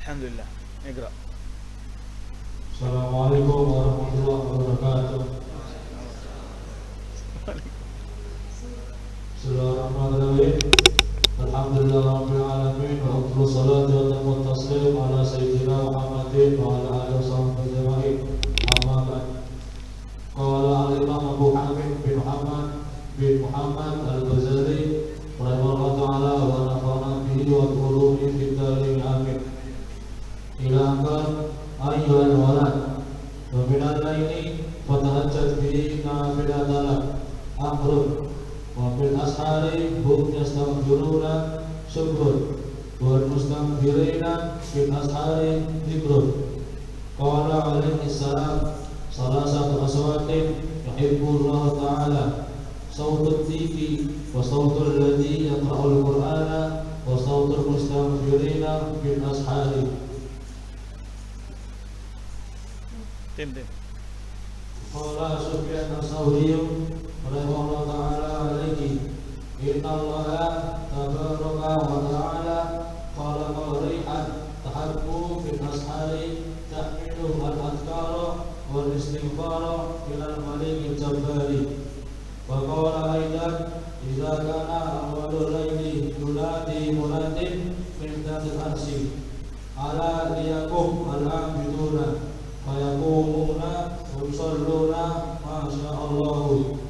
Alhamdulillah. Iqra. Assalamualaikum warahmatullahi wabarakatuh. Bismillahirrahmanirrahim. Alhamdulillahirabbil alamin wa afdhalus salati wa tamut taslim ala sayyidina Muhammadin wa ala alihi washabbihi ajma'in. Amma ba'd. Qala al-Imam Abu Hamid bin Muhammad al-Ghazali rahimahullah ta'ala wa nafa'ana bihi wa qulubi fid darin amin. Ila akan ayyuhal walad wa minal laili fatahajjat bihi nafilatan amrun wa bil ashari hum yastaghfiruna syukrun wal mustaghfirina bil ashari dzikrun. Qala alaihi salam salasatu aswatin yuhibbullah ta'ala sautul tifi wa sautul ladzi yaqra'ul qur'ana wa sautul mustaghfirina bil ashari. Tim. Qala Sufyan as-Sawri rahimahullah ta'ala alaihi inna allaha tabaraka wa ta'ala khalaqa rihan tahabbu fil ashari ta'milu al-adhkara wal istighfara ilal malikil jabbari wa qala aidan idza kana awalul laili yunadi munadin min dhatil arsi ala liyakum al-abiduna fayaqumuna wa yusalluna ma sya'allahu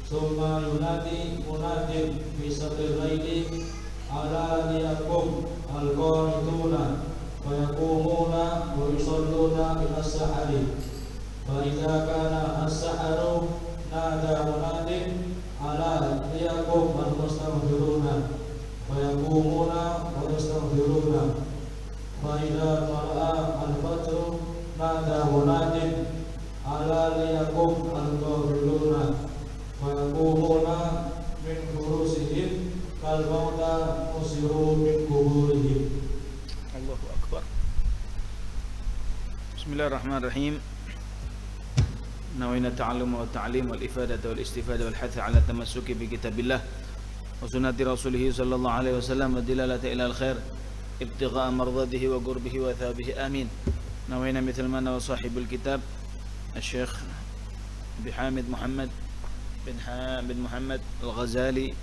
summa yunadi munadin fi sabil laili ala liyakum al-qanituna fayaqumuna wa yusalluna ila as-sahari fa idza kana as-saharu nada munadin ala liyakum al-mustaghfiruna fayaqumuna wa yastaghfiruna fa idza tala'a al-fajru nada munadin ala liyakum al-ghafiluna fayaqumuna min furusihim kal mauta usiru min kuburihim. Allahu Akbar. Bismillahirrahmanirrahim. Nawaitu ta'allum wa ta'lim wal ifadah wal istifada wal hath ala tamassuki bi kitabillah wa sunnati rasulih sallallahu alaihi wasallam wa dilalati ila al khair ibtigha'a mardatihi wa qurbihi wa thawabihi amin. Nawaitu mithal ma nawa sahibul kitab Syekh Bihamid Muhammad bin Muhammad Al-Ghazali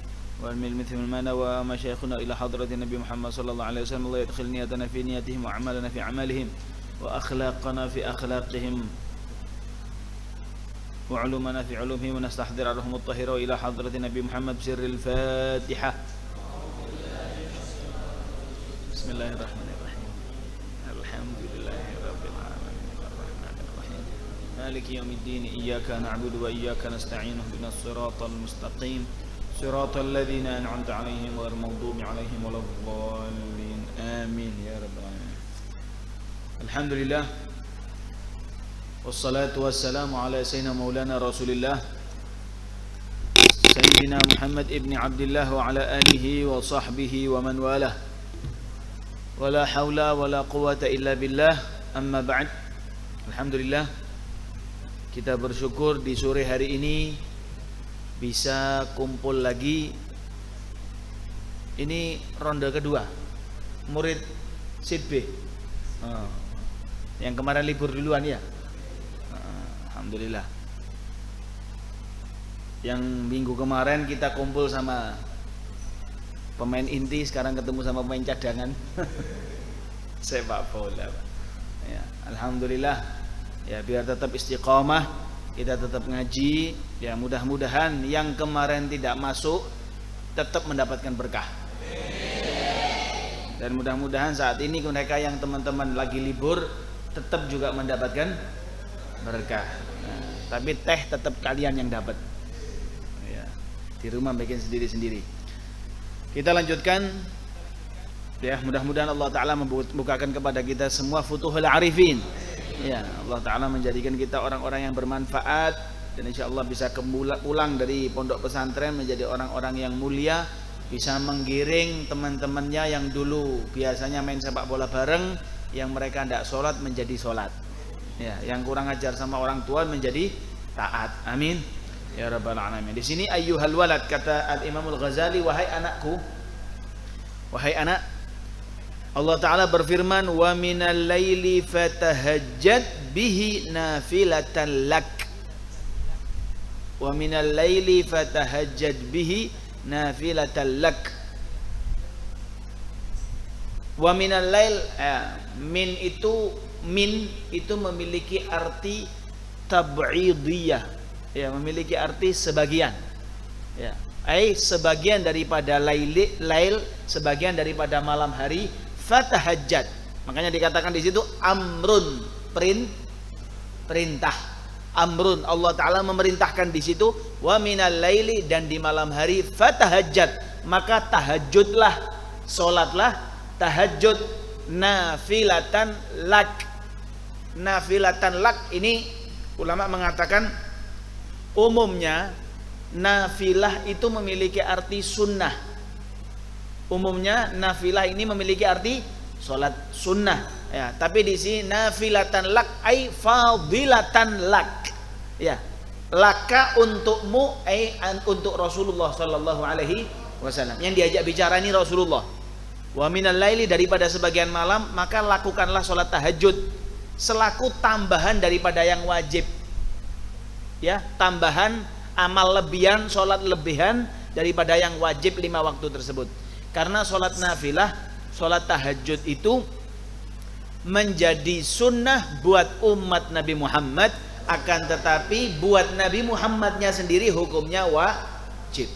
والمثل المعنى ومشايخنا إلى حضرة النبي محمد صلى الله عليه وسلم الله يدخل نياتنا في نياتهم وأعمالنا في أعمالهم وأخلاقنا في أخلاقهم وعلومنا في علومهم ونستحضر عليهم الطاهرة إلى حضرة النبي محمد بسر الفاتحة. بسم الله الرحمن الرحيم الحمد لله رب العالمين الرحمن الرحيم مالك يوم الدين إياك نعبد وإياك نستعين اهدنا الصراط المستقيم صراط الذين أنعمت عليهم غير المغضوب عليهم ولا الضالين آمين يا رب العالمين. الحمد لله والصلاة والسلام على سيدنا مولانا رسول الله سيدنا محمد ابن عبد الله وعلى آله وصحبه ومن والاه ولا حول ولا قوة إلا بالله أما بعد. Alhamdulillah, kita bersyukur di sore hari ini bisa kumpul lagi. Ini ronde kedua murid Sid B. Yang kemarin libur duluan ya. Alhamdulillah. Yang minggu kemarin kita kumpul sama pemain inti, sekarang ketemu sama pemain cadangan sepak bola. Ya, alhamdulillah. Ya, biar tetap istiqomah, kita tetap ngaji. Ya, mudah-mudahan yang kemarin tidak masuk tetap mendapatkan berkah. Dan mudah-mudahan saat ini mereka yang teman-teman lagi libur tetap juga mendapatkan berkah. Nah, tapi teh tetap kalian yang dapat. Ya, di rumah bikin sendiri-sendiri. Kita lanjutkan. Ya, mudah-mudahan Allah Ta'ala membukakan kepada kita semua futuhul arifin. Ya, Allah Ta'ala menjadikan kita orang-orang yang bermanfaat, dan insya Allah bisa pulang dari pondok pesantren menjadi orang-orang yang mulia, bisa menggiring teman-temannya yang dulu biasanya main sepak bola bareng, yang mereka tidak sholat menjadi sholat, ya, yang kurang ajar sama orang tua menjadi taat. Amin ya rabbal alamin. Di sini ayyuhal walad, kata Al-Imam Al-Ghazali, wahai anakku, wahai anak, Allah Ta'ala berfirman, wa minal laili fatahajjad bihi nafilatan lak. Wa minal laili fatahajjad bihi nafilatan lak. Wa minal lail, min itu memiliki arti tab'idiyah, ya, memiliki arti sebagian, ya, sebagian daripada lail, sebagian daripada malam hari. Fatahajjad, makanya dikatakan di situ amrun, perintah. Amrun, Allah Ta'ala memerintahkan di situ, wa minal laili, dan di malam hari, fatahajjad, maka tahajudlah, solatlah, tahajud, nafilatan lak. Nafilatan lak ini ulama mengatakan umumnya nafilah itu memiliki arti sunnah. Umumnya nafilah ini memiliki arti solat sunnah, ya. Tapi di sini nafilatan lak ay fadilatan lak, Ya, laka untukmu, untuk Rasulullah sallallahu alaihi wasallam. Yang diajak bicara ini Rasulullah. Wa minal laili, daripada sebagian malam, maka lakukanlah sholat tahajud selaku tambahan daripada yang wajib. Ya, tambahan amal lebihan, sholat lebihan daripada yang wajib 5 waktu tersebut. Karena sholat nafilah, sholat tahajud itu menjadi sunnah buat umat Nabi Muhammad, akan tetapi buat Nabi Muhammadnya sendiri hukumnya wajib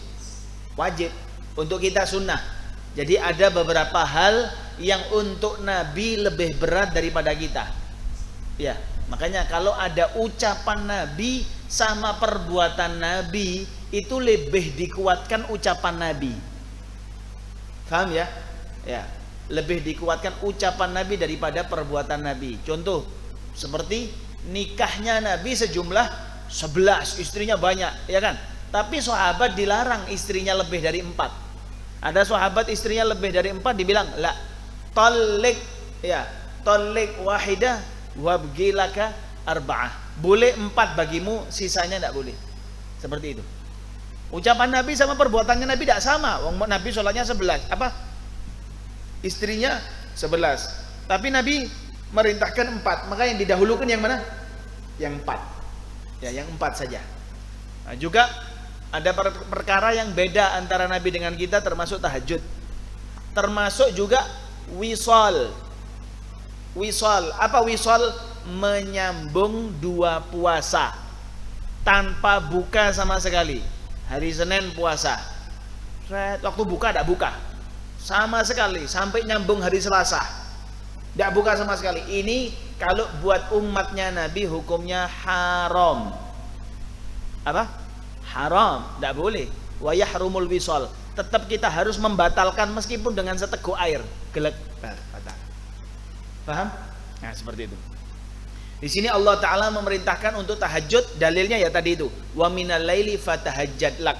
untuk kita sunnah. Jadi ada beberapa hal yang untuk Nabi lebih berat daripada kita. Ya, makanya kalau ada ucapan Nabi sama perbuatan Nabi, itu lebih dikuatkan ucapan Nabi. Paham ya? Ya, lebih dikuatkan ucapan Nabi daripada perbuatan Nabi. Contoh seperti nikahnya Nabi sejumlah 11, istrinya banyak, ya kan? Tapi sahabat dilarang istrinya lebih dari 4. Ada sahabat istrinya lebih dari 4 dibilang, la tallik, ya, tallik wahidah wabgilaka arba'ah. Boleh 4 bagimu, sisanya tidak boleh. Seperti itu. Ucapan Nabi sama perbuatannya Nabi tidak sama. Nabi sholatnya 11, apa? Istrinya 11. Tapi Nabi merintahkan 4, maka yang didahulukan yang mana? Yang 4. Ya, yang 4 saja. Nah, juga ada perkara yang beda antara Nabi dengan kita, termasuk tahajud. Termasuk juga wisal. Wisal, apa wisal? Menyambung 2 puasa tanpa buka sama sekali. Hari Senin puasa, waktu buka tidak buka sama sekali, sampai nyambung hari Selasa tidak buka sama sekali. Ini kalau buat umatnya Nabi hukumnya haram. Apa? Haram, tidak boleh. Wa yahrumul wisal, tetap kita harus membatalkan meskipun dengan seteguk air, gelek, batal. Paham? Nah, seperti itu. Di sini Allah Ta'ala memerintahkan untuk tahajud, dalilnya ya tadi itu, wa minal laili fatahajjad lak,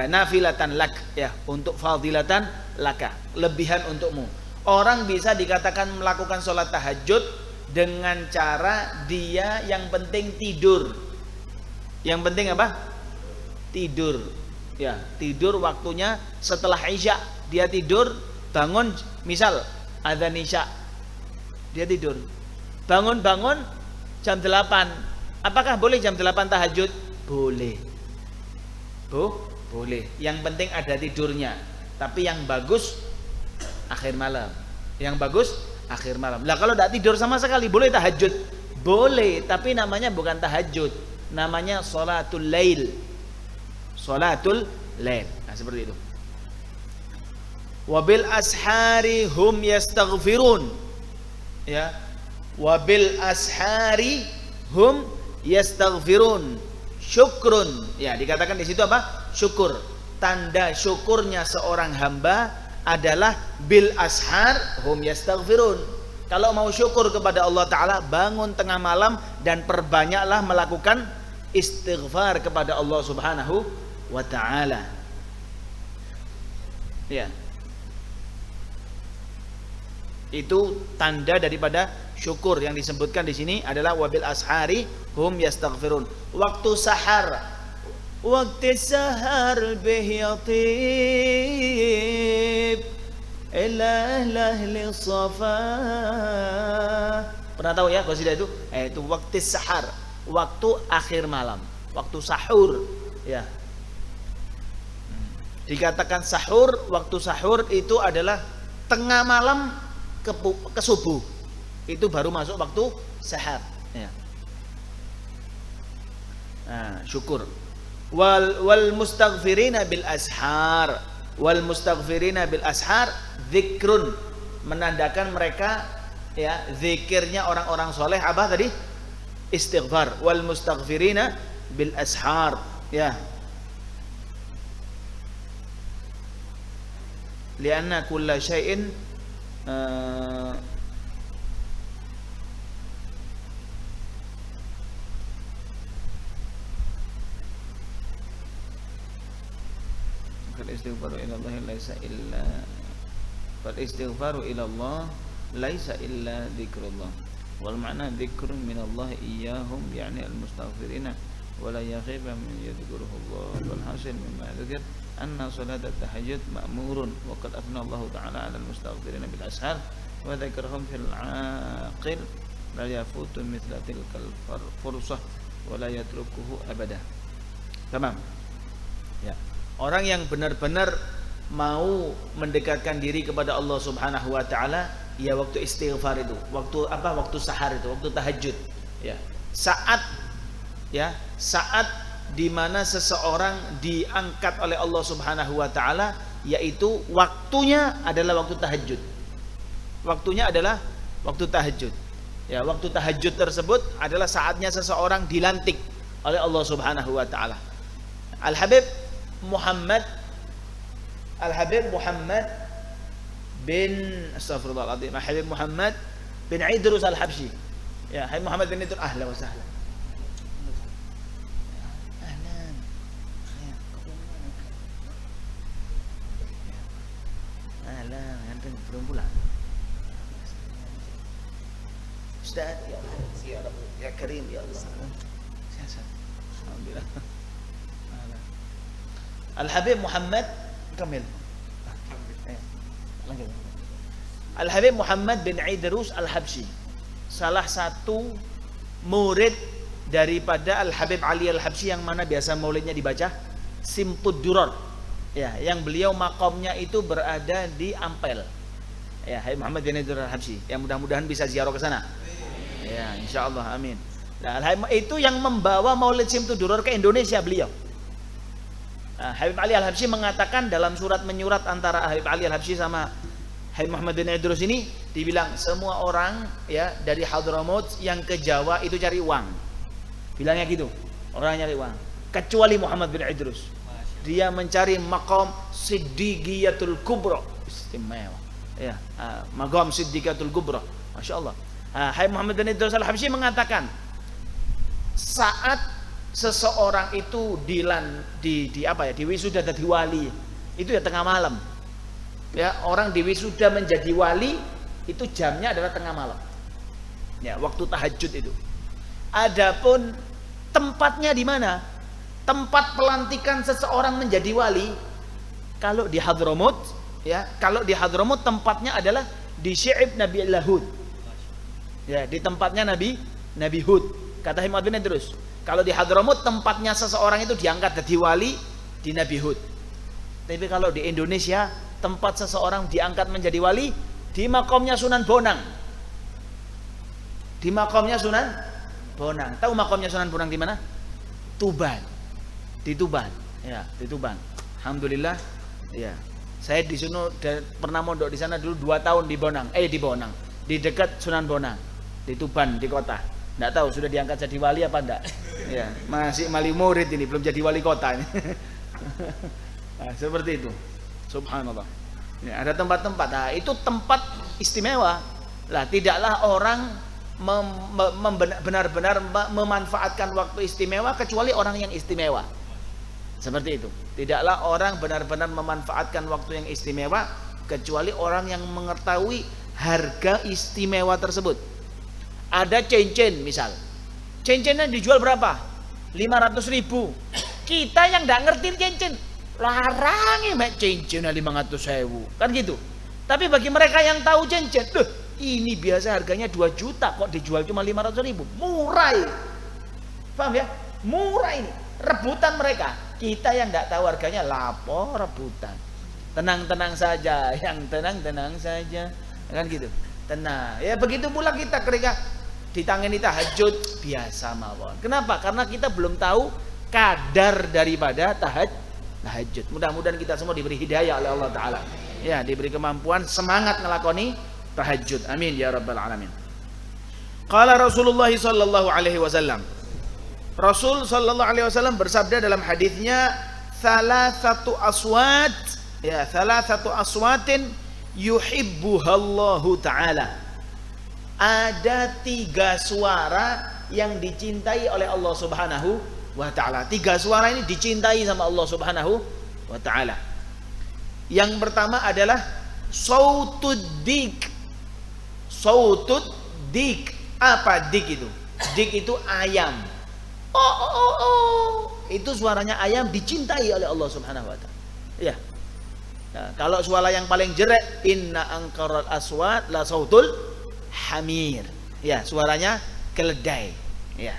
nafilatan lak, ya, untuk fadilatan laka, lebihan untukmu. Orang bisa dikatakan melakukan sholat tahajud dengan cara dia yang penting tidur. Yang penting apa? Tidur. Ya, tidur waktunya setelah Isya, dia tidur, bangun, misal adzan Isya, dia tidur, bangun jam 8. Apakah boleh jam 8 tahajud? Boleh. Boleh. Yang penting ada tidurnya. Tapi yang bagus akhir malam. Yang bagus akhir malam. Lah kalau tidak tidur sama sekali, boleh tahajud? Boleh, tapi namanya bukan tahajud. Namanya sholatul lail. Sholatul lail. Nah, seperti itu. Wabil ashari hum yastaghfirun. Ya. Wabil ashari hum yastaghfirun. Syukrun. Ya, dikatakan di situ apa? Syukur. Tanda syukurnya seorang hamba adalah bil ashar hum yastaghfirun. Kalau mau syukur kepada Allah Ta'ala, bangun tengah malam dan perbanyaklah melakukan istighfar kepada Allah Subhanahu wa Ta'ala. Ya. Itu tanda daripada syukur yang disebutkan di sini adalah wabil ashari hum yastaghfirun. Waktu sahar, waktu sahar bih yatib ila ahli safa. Pernah tahu ya qasidah itu? Itu waktu sahar, waktu akhir malam, waktu sahur, ya. Dikatakan sahur, waktu sahur itu adalah tengah malam ke subuh. Itu baru masuk waktu sahar, ya. Nah, syukur. Wal mustaghfirina bil ashar. Wal mustaghfirina bil ashar dzikrun, menandakan mereka, ya, zikirnya orang-orang soleh apa tadi? Istighfar. Wal mustaghfirina bil ashar, ya. Lianna kulla syai'in istighfaru ila Allah laisa illa fal istighfaru ila Allah laisa illa dzikrullah wal ma'na dzikrun min Allah iyyahum yani al mustaghfirina wa la yakhiba man yadhkuruhu Allah. Wal hasil mimma dzikr anna salat at-tahajjud ma'murun wa qad afna Allah ta'ala 'ala al-mustaghfirin bil ashar wa dzakarhum fil 'aqil la yafutu mithla tilkal fursah wa la yatrukuhu abada. Tamam. Ya. Orang yang benar-benar mau mendekatkan diri kepada Allah Subhanahu wa taala, ya waktu istighfar itu, waktu apa? Waktu sahar itu, waktu tahajud. Ya. Saat di mana seseorang diangkat oleh Allah Subhanahu wa taala, yaitu waktunya adalah waktu tahajud. Waktunya adalah waktu tahajud. Ya, waktu tahajud tersebut adalah saatnya seseorang dilantik oleh Allah Subhanahu wa taala. Al-Habib Muhammad bin Astagfirullahaladzim, Habib Muhammad bin Idrus Al-Habsyi. Ya, Habib Muhammad bin Idrus, ahlan wa sahlan. Ahlan, belum pulang. Ustaz, ya Allah, ya Karim, ya Allah. Alhamdulillah. Al-Habib Muhammad kamil. Al-Habib Muhammad bin Idrus Al-Habsyi, salah satu murid daripada Al-Habib Ali Al-Habsyi yang mana biasa maulidnya dibaca Simtud Duror. Ya, yang beliau makomnya itu berada di Ampel. Ya, Habib Muhammad bin Idrus Al-Habsyi. Yang mudah-mudahan bisa ziarah ke sana. Ya, insyaallah, amin. Nah, itu yang membawa Maulid Simtud Duror ke Indonesia beliau. Habib Ali Al-Habsyi mengatakan dalam surat menyurat antara Habib Ali Al-Habsyi sama Habib Muhammad bin Idrus ini, dibilang semua orang ya dari Hadramaut yang ke Jawa itu cari uang. Bilangnya gitu, orang nyari uang. Kecuali Muhammad bin Idrus. Dia mencari maqam Siddiqiyatul Kubra, istimewa. Ya, maqam Siddiqiyatul Kubra. Masya Allah. Habib Muhammad bin Idrus Al-Habsyi mengatakan, saat seseorang itu di wisuda jadi wali, itu ya tengah malam. Ya, orang di wisuda menjadi wali itu jamnya adalah tengah malam. Ya, waktu tahajud itu. Adapun tempatnya di mana? Tempat pelantikan seseorang menjadi wali, kalau di Hadramaut, ya, kalau di Hadramaut tempatnya adalah di Syi'ib Nabi Hud. Ya, di tempatnya Nabi Hud. Kata Muhammad bin Idrus, kalau di Hadramaut tempatnya seseorang itu diangkat jadi wali di Nabi Hud. Tapi kalau di Indonesia tempat seseorang diangkat menjadi wali di makomnya Sunan Bonang. Di makomnya Sunan Bonang. Tahu makomnya Sunan Bonang di mana? Tuban. Di Tuban. Ya, di Tuban. Alhamdulillah. Ya. Saya di sana pernah mondok di sana dulu 2 tahun di Bonang. Di Bonang. Di dekat Sunan Bonang. Di Tuban, di kota. Nggak tahu sudah diangkat jadi wali apa enggak. Ya, masih mali murid ini, belum jadi wali kota ini. Nah, seperti itu. Subhanallah. Ya, ada tempat-tempat. Nah, itu tempat istimewa. Lah, tidaklah orang benar-benar memanfaatkan waktu istimewa kecuali orang yang istimewa. Seperti itu. Tidaklah orang benar-benar memanfaatkan waktu yang istimewa kecuali orang yang mengetahui harga istimewa tersebut. Ada cincin misal, cincinnya dijual berapa? 500.000. Kita yang nggak ngerti cincin, larang mek cincinnya 500.000, kan gitu. Tapi bagi mereka yang tahu cincin, ini biasa harganya 2 juta kok dijual cuma 500.000, murah. Paham ya? Murah ini, rebutan mereka. Kita yang nggak tahu harganya, lapo rebutan. Tenang-tenang saja, yang tenang-tenang saja, kan gitu. Tenang. Ya begitu pula kita ketika ditangani tahajud biasa mawon. Kenapa? Karena kita belum tahu kadar daripada tahajud. Mudah-mudahan kita semua diberi hidayah oleh Allah Ta'ala. Ya, diberi kemampuan semangat ngelakoni tahajud. Amin ya rabbal alamin. Qala Rasulullah sallallahu alaihi wasallam. Rasul sallallahu alaihi wasallam bersabda dalam hadisnya, "Thalathatu aswat, ya, thalathatu aswatin yuhibbuhallahu ta'ala." Ada 3 suara yang dicintai oleh Allah Subhanahu wa ta'ala. 3 suara ini dicintai sama Allah Subhanahu wa ta'ala. Yang pertama adalah sautud dik. Sautud dik. Apa dik itu? Dik itu ayam. itu suaranya ayam dicintai oleh Allah Subhanahu wa taala. Ya. Nah, kalau suara yang paling jelek, inna angkaral aswat la sautul hamir. Ya, suaranya keledai. Ya.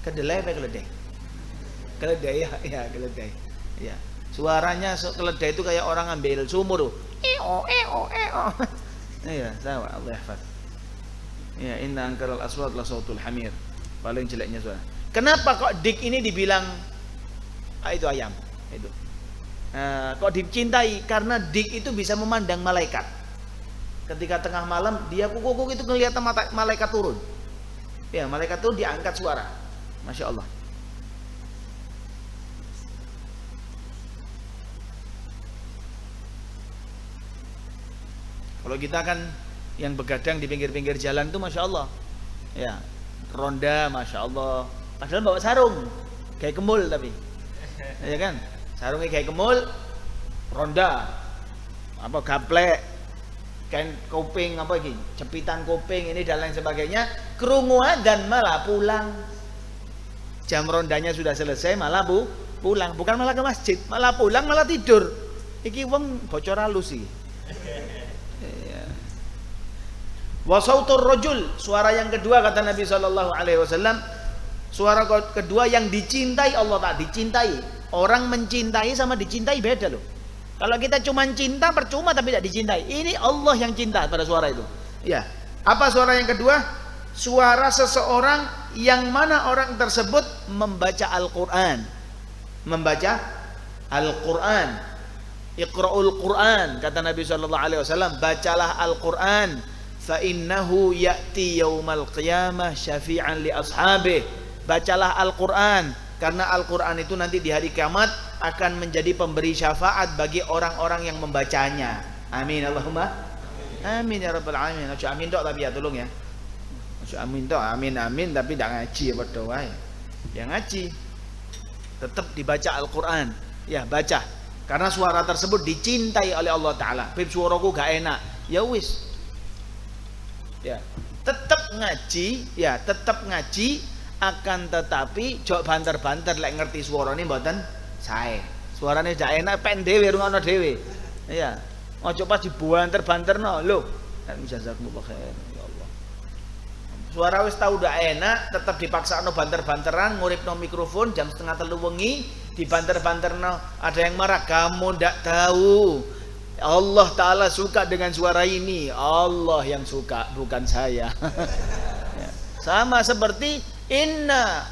Kedelai apa keledai? Keledai ya, keledai. Ya. Suaranya keledai itu kayak orang ambil sumur tuh. Eo. Iya, sama Allah hafal. Ya, inna angkaral aswat la sautul hamir. Paling jeleknya suara. Kenapa kok dik ini dibilang itu ayam? Itu. Kok dicintai? Karena dik itu bisa memandang malaikat. Ketika tengah malam dia kukuk itu kelihatan malaikat turun. Ya, malaikat turun diangkat suara. Masya Allah. Kalau kita kan yang begadang di pinggir-pinggir jalan itu Masya Allah. Ya, ronda Masya Allah. Padahal bawa sarung kayak kemul tapi. Ya kan? Sarungnya kayak kemul, ronda. Apa gaplek, kain kuping apa lagi? Jepitan kuping ini dan lain sebagainya. Krungu dan malah pulang. Jam rondanya sudah selesai malah pulang, bukan malah ke masjid, malah pulang malah tidur. Iki wong bocor halus sih. Wa sautur rajul, suara yang kedua kata Nabi sallallahu alaihi wasallam, suara kedua yang dicintai Allah tak dicintai. Orang mencintai sama dicintai beda loh. Kalau kita cuma cinta percuma tapi tidak dicintai. Ini Allah yang cinta pada suara itu. Ya. Apa suara yang kedua? Suara seseorang yang mana orang tersebut membaca Al-Qur'an. Membaca Al-Qur'an. Iqra'ul Qur'an kata Nabi sallallahu alaihi wasallam, bacalah Al-Qur'an. Fa innahu ya'ti yaumal qiyamah syafi'an li ashabih. Bacalah Al-Qur'an karena Al-Qur'an itu nanti di hari kiamat akan menjadi pemberi syafaat bagi orang-orang yang membacanya. Amin Allahumma amin ya rabbal alamin. Ojo amin tok tapi ya tolong ya. Ojo amin tok, amin tapi ndak ngaji ya padha wae. Ya ngaji. Tetap dibaca Al-Qur'an. Ya baca. Karena suara tersebut dicintai oleh Allah taala. Bib suaraku gak enak. Ya wis. Ya, tetap ngaji, akan tetapi jok banter-banter lek ngerti suarane mboten sae. Suarane gak enak pen dhewe rungono dhewe. Ya, ojo pas dibanter-banterno lho. Jazakumullah khair ya Allah. Suara wis tau ndak enak, tetap dipaksakno banter-banteran, nguripno mikrofon jam 2:30 wengi, dibanter-banterno, ada yang marah, kamu ndak tahu. Allah Ta'ala suka dengan suara ini. Allah yang suka, bukan saya. Ya. Sama seperti inna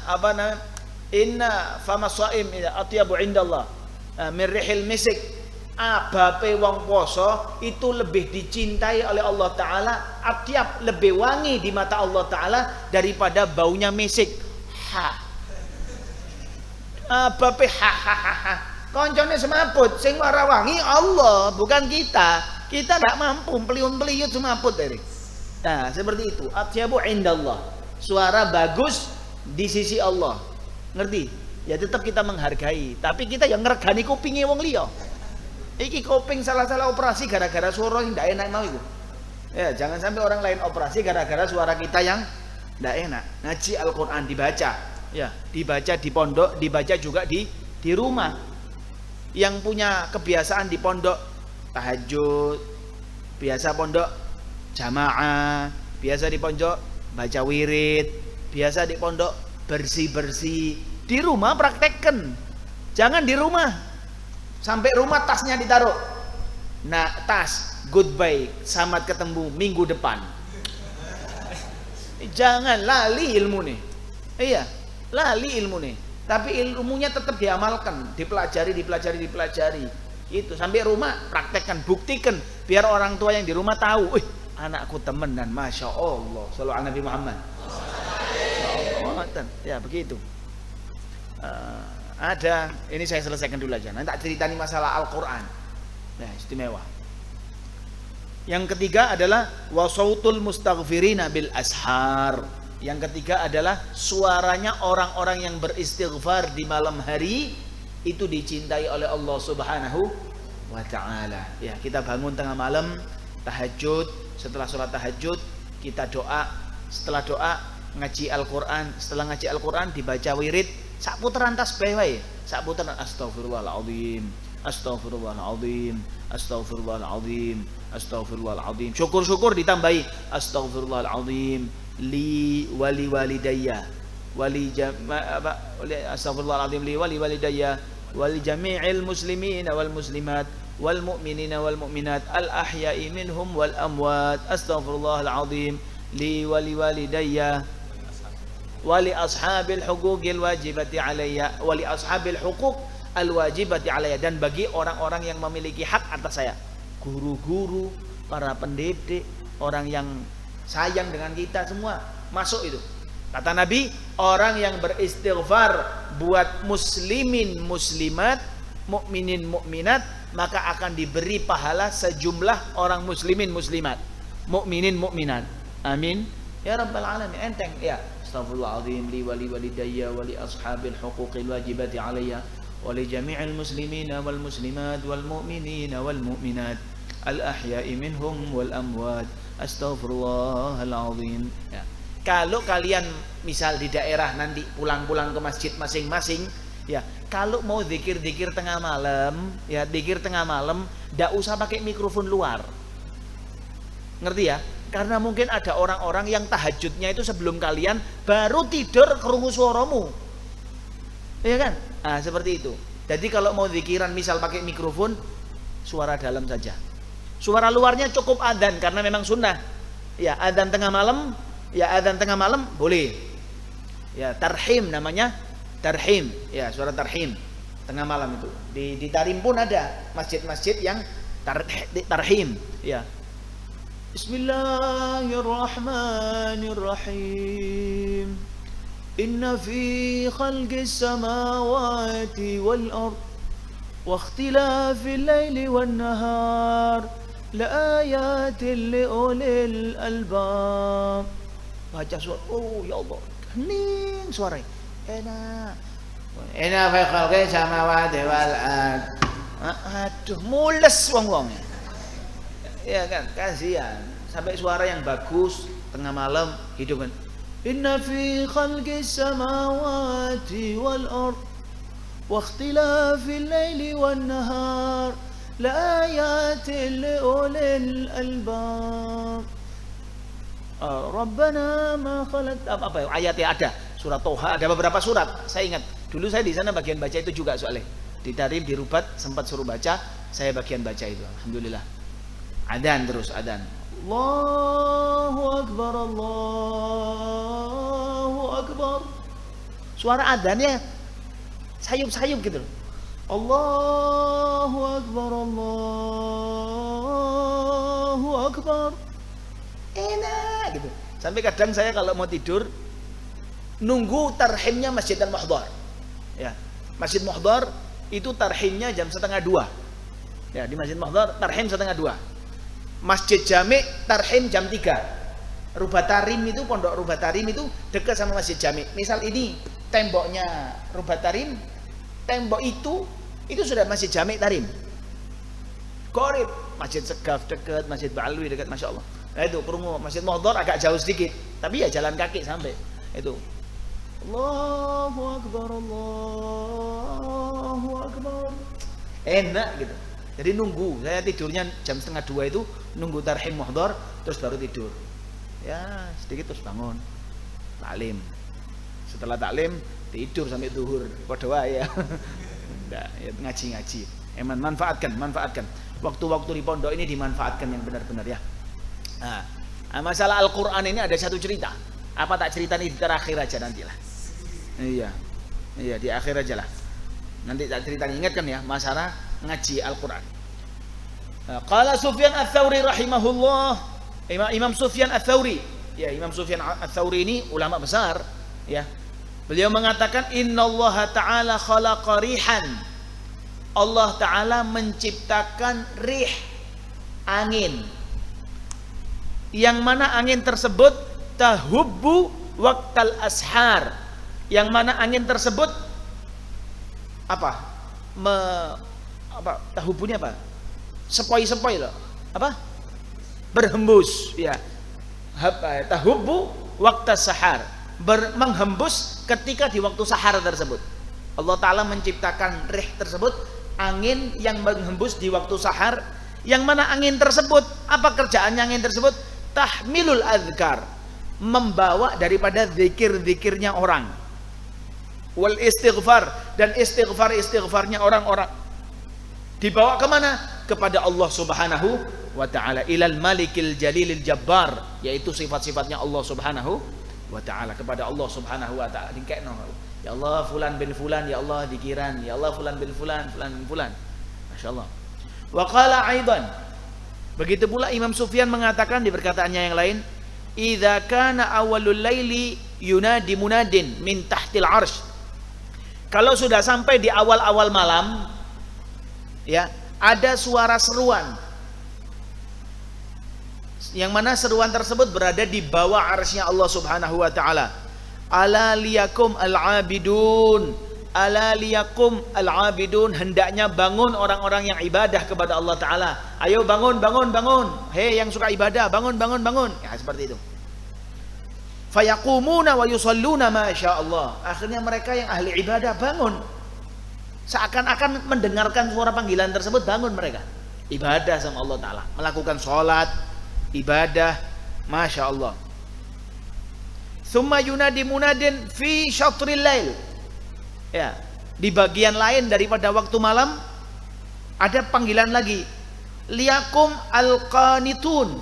famasaim atyabu indallah min rihil misik. Abape wong poso itu lebih dicintai oleh Allah Ta'ala, atyab, lebih wangi di mata Allah Ta'ala daripada baunya misik. Abape koncone semaput sing ora wangi Allah, bukan kita. Kita tidak mampu peliun-peliut semaput dari. Nah, seperti itu. Atyabu indallah. Suara bagus di sisi Allah. Ngerti? Ya tetap kita menghargai, tapi kita yang ngregani kupinge wong liya. Iki kuping salah-salah operasi gara-gara suara yang tidak enak mau itu. Ya, jangan sampai orang lain operasi gara-gara suara kita yang tidak enak. Ngaji Al-Qur'an dibaca. Ya, dibaca di pondok, dibaca juga di rumah. Yang punya kebiasaan di pondok tahajud, biasa pondok jamaah, biasa di pondok baca wirid, biasa di pondok bersih-bersih, di rumah praktekkan. Jangan di rumah sampai rumah tasnya ditaruh. Nah, tas goodbye, selamat ketemu minggu depan. Jangan lali ilmu nih. Iya, lali ilmu nih. Tapi ilmunya tetap diamalkan, dipelajari. Itu sampai rumah praktekkan, buktikan biar orang tua yang di rumah tahu, anakku temenan, masya Allah. Sallallahu Nabi Muhammad. Ya begitu. Ada, ini saya selesaikan dulu aja. Nanti tak ceritani masalah Al-Quran. Nah, istimewa. Yang ketiga adalah wasautul mustaghfirina bil ashar. Yang ketiga adalah suaranya orang-orang yang beristighfar di malam hari itu dicintai oleh Allah Subhanahu wa ta'ala. Ya, kita bangun tengah malam tahajud, setelah sholat tahajud kita doa, setelah doa ngaji Al-Qur'an, setelah ngaji Al-Qur'an dibaca wirid, sak puteran tasbih wae. Sak puteran astagfirullahaladzim, astagfirullahaladzim, astagfirullahaladzim, astagfirullahaladzim. Syukur-syukur ditambahi astagfirullahaladzim li wali walidayya. Astagfirullahaladzim li wali walidayya wali jami'il muslimin wal muslimat wal mu'minina wal mu'minat al ahya'i minhum wal amwat. Astagfirullahaladzim li wali walidayya wali ashabil huquqil wajibati alayya wali ashabil huquq al wajibati alayya, dan bagi orang-orang yang memiliki hak atas saya, guru-guru, para pendidik, orang yang sayang dengan kita semua masuk itu. Kata Nabi, orang yang beristighfar buat muslimin muslimat, mukminin mukminat, maka akan diberi pahala sejumlah orang muslimin muslimat, mukminin mukminat. Amin ya rabbal alamin. Enteng ya. Astaghfirullahaladzim li wali walidayya wali ashabil huquqil wajibati alayya wali jami'il muslimina wal muslimat wal mu'minina wal mu'minat al ahya'i minhum wal amwat. Astaghfirullahaladzim ya. Kalau kalian misal di daerah nanti pulang-pulang ke masjid masing-masing ya, kalau mau zikir-zikir tengah malam ya, zikir tengah malam ndak usah pakai mikrofon luar. Ngerti ya? Karena mungkin ada orang-orang yang tahajudnya itu sebelum kalian baru tidur kerungu suaramu. Iya kan? Nah, seperti itu. Jadi kalau mau zikiran misal pakai mikrofon, suara dalam saja. Suara luarnya cukup adzan karena memang sunnah. Ya, adzan tengah malam, ya adzan tengah malam boleh. Ya, tarhim namanya, tarhim. Ya, suara tarhim tengah malam itu. Di Tarim pun ada masjid-masjid yang tarhim, ya. Bismillahirrahmanirrahim. Inna fi khalqis samawati wal ard wa ikhtilafil laili wan nahar la ayatin li ulil albab. Baca suara, oh ya Allah, hening suaranya, enak. Inna fi khalqis samawati wal ard. Aduh, mules wong-wongnya. Ya kan, kasihan. Sampai suara yang bagus tengah malam hidupkan. Inna fi khalqis samawati wal ard wa ikhtilafil laili wan nahar la ayatin li ulil albab. Rabbana ma khalaqta, apa ya ayatnya ada, surat Toha, ada beberapa surat. Saya ingat dulu saya di sana bagian baca itu juga soalnya. Di Tarim, di Rubat sempat suruh baca, saya bagian baca itu. Alhamdulillah. Adzan terus, adzan. Allahu Akbar, Allahu Akbar. Suara adzannya sayup-sayup gitu. Allahu Akbar, Allahu Akbar. Enak gitu. Sampai kadang saya kalau mau tidur nunggu tarhimnya Masjid Al-Muhdhar. Ya. Masjid Muhdhar itu tarhimnya jam 1:30. Ya, di Masjid Muhdhar tarhim 1:30. Masjid Jami' tarhim jam 3. Rubatarim itu, pondok Rubatarim itu dekat sama Masjid Jami'. Misal ini temboknya Rubatarim, tembok itu sudah Masjid Jami' Tarim. Qorib, Masjid Segaf dekat, Masjid Ba'alwi dekat, Masya Allah. Nah itu kerungu. Masjid Muhdhar agak jauh sedikit, tapi ya jalan kaki sampai itu. Allahu Akbar, Allahu Akbar. Enak gitu. Jadi nunggu, saya tidurnya jam 1:30 itu nunggu tarhim muhdhar terus baru tidur. Ya sedikit terus bangun, taklim. Setelah taklim tidur sampai zuhur. Padha wae ya. Enggak, ya ngaji-ngaji. Manfaatkan. Waktu-waktu di pondok ini dimanfaatkan yang benar-benar ya. Nah, masalah Al-Qur'an ini ada satu cerita. Apa tak cerita ini di terakhir aja nantilah. Iya, di akhir aja lah. Nanti tak cerita, ingatkan ya masalah ngaji Al-Quran. Qala Sufyan Ats-Tsauri rahimahullah. Imam Sufyan Ats-Tsauri. Ya, Imam Sufyan Ats-Tsauri ini ulama besar, ya. Beliau mengatakan innallaha ta'ala khalaqa rihan. Allah Ta'ala menciptakan rih, angin. Yang mana angin tersebut tahubbu waqtal ashar. Yang mana angin tersebut tahubunya apa? Sepoi-sepoi loh. Apa? Berhembus, ya. Tahubbu waqtas sahar. menghembus ketika di waktu sahar tersebut. Allah Ta'ala menciptakan rih tersebut, angin yang menghembus di waktu sahar, yang mana angin tersebut, apa kerjaannya angin tersebut? Tahmilul azkar, membawa daripada zikir-zikirnya orang, wal istighfar, dan istighfarnya orang-orang, dibawa kemana? Kepada Allah Subhanahu wa ta'ala, ilal malikil jalilil jabbar, yaitu sifat-sifatnya Allah Subhanahu wa ta'ala, kepada Allah Subhanahu wa ta'ala. Ya Allah fulan bin fulan, ya Allah dikiran, ya Allah fulan bin fulan, fulan bin fulan. Masya Allah. Wa qala aidan, begitu pula Imam Sufyan mengatakan di perkataannya yang lain, idza kana awalul laili yunadi munadin min tahtil arsy, kalau sudah sampai di awal-awal malam, ya, ada suara seruan, yang mana seruan tersebut berada di bawah arsy-Nya Allah Subhanahu wa ta'ala. Ala liyakum al-abidun, ala liyakum al-abidun, hendaknya bangun orang-orang yang ibadah kepada Allah Ta'ala. Ayo bangun, bangun, bangun, hei yang suka ibadah, bangun, bangun, bangun, ya seperti itu. Fayaqumuna wa yusalluna ma sya'allah, akhirnya mereka yang ahli ibadah bangun, seakan-akan mendengarkan suara panggilan tersebut, bangun mereka ibadah sama Allah Ta'ala, melakukan sholat, ibadah, Masya Allah. Summa yunadi munadin fi syatril lail, ya, di bagian lain daripada waktu malam ada panggilan lagi, liyakum al-qanitun.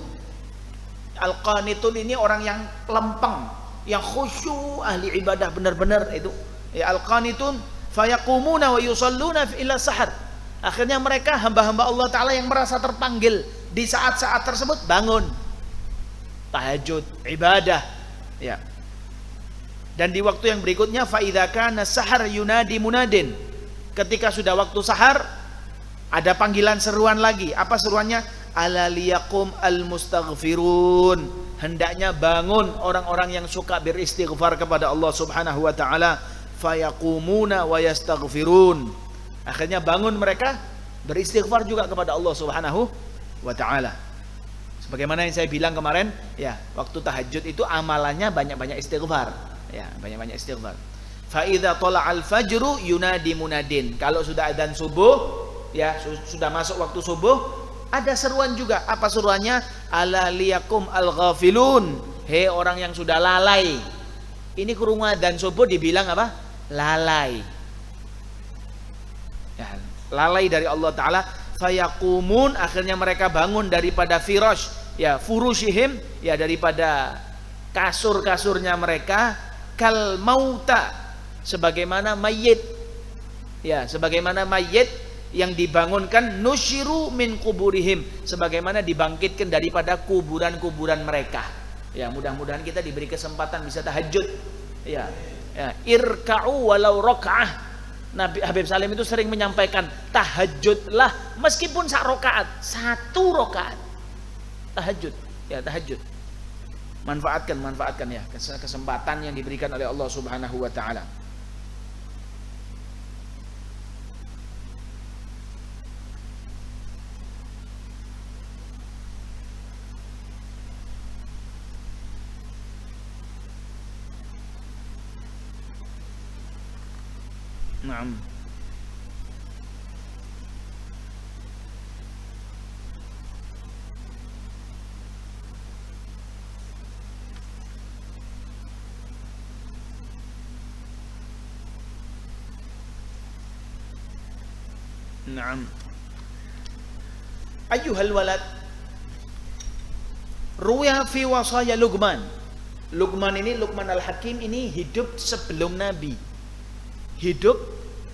Al-qanitun ini orang yang lempeng, yang khusyuk, ahli ibadah benar-benar itu, ya, al-qanitun. Fayaqumuna wa yusalluna ila sahar, akhirnya mereka hamba-hamba Allah Ta'ala yang merasa terpanggil di saat-saat tersebut bangun tahajud, ibadah, ya. Dan di waktu yang berikutnya, fa idza kana sahar yunadi munadin, ketika sudah waktu sahar ada panggilan seruan lagi. Apa seruannya? Ala liyaqum al-mustaghfirun, hendaknya bangun orang-orang yang suka beristighfar kepada Allah Subhanahu wa ta'ala. Fayaqumuna wa yastaghfirun, akhirnya bangun mereka beristighfar juga kepada Allah Subhanahu wa ta'ala. Sebagaimana yang saya bilang kemarin, ya, waktu tahajud itu amalannya banyak-banyak istighfar, ya, banyak-banyak istighfar. Fa idza tala'al fajru yunadi munadin, kalau sudah adzan subuh, ya, sudah masuk waktu subuh, ada seruan juga. Apa seruannya? Ala liyakum al-ghafilun, hei orang yang sudah lalai. Ini kurung adzan subuh dibilang apa? Lalai, ya, lalai dari Allah Ta'ala. Fayaqumun, akhirnya mereka bangun daripada firash, ya, furushihim, ya, daripada kasur-kasurnya mereka, kal mauta, sebagaimana mayit, ya, sebagaimana mayit yang dibangunkan, nusyiru min kuburihim, sebagaimana dibangkitkan daripada kuburan-kuburan mereka. Ya, mudah-mudahan kita diberi kesempatan bisa tahajud, ya. Ya, irka'u walau rakaah. Nabi Habib Salim itu sering menyampaikan, tahajudlah meskipun sak rakaat, satu rakaat tahajud, ya, tahajud. Manfaatkan ya kesempatan yang diberikan oleh Allah Subhanahu wa ta'ala. Naam. Naam. Ayyuhal walad, ruya fi wasaya Luqman. Luqman ini, Luqman al-Hakim ini hidup sebelum Nabi. Hidup